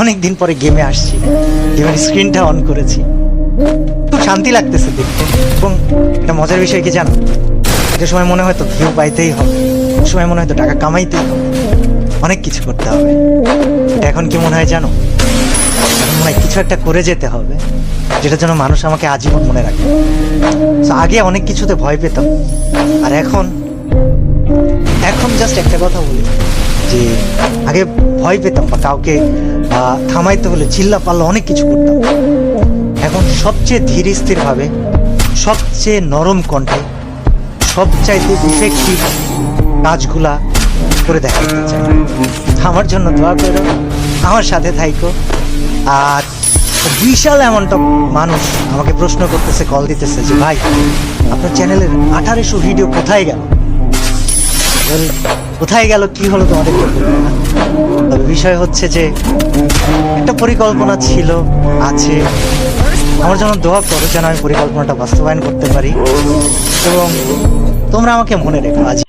অনেক দিন পরে গেমে আসছি, গেমের স্ক্রিনটা অন করেছি, খুব শান্তি লাগতেছে দেখতে। এবং একটা মজার বিষয় কি জানো, একটা সময় মনে হয় তো ভিউ পাইতেই হবে, একটা সময় মনে হয় তো টাকা কামাইতেই হবে, অনেক কিছু করতে হবে। এটা এখন কি মনে হয় জানো, এখন মনে হয় কিছু একটা করে যেতে হবে যেটার জন্য মানুষ আমাকে আজীবন মনে রাখে। তো আগে অনেক কিছুতে ভয় পেতাম, আর এখন জাস্ট একটা কথা বলি যে আগে ভয় পেতাম বা কাউকে থামাইতে হলে চিল্লা পাল্লা অনেক কিছু করতাম, এখন সবচেয়ে ধীর স্থির ভাবে, সবচেয়ে নরম কণ্ঠে, সবচাইতে ইফেক্টিভ কাজগুলা করে দেখাতে চাই। আমার জন্য দোয়া করো, আমার সাথে থাইকো। আর বিশাল অ্যামাউন্ট অফ মানুষ আমাকে প্রশ্ন করতেছে, কল দিতেছে যে ভাই আপনার চ্যানেলের 1800 ভিডিও কোথায় গেল, কোথায় গেল, কি হলো তোমাদের? তবে বিষয় হচ্ছে যে একটা পরিকল্পনা ছিল, আছে। আমার জন্য দোয়া করো যেন আমি পরিকল্পনাটা বাস্তবায়ন করতে পারি এবং তোমরা আমাকে মনে রেখো আজ।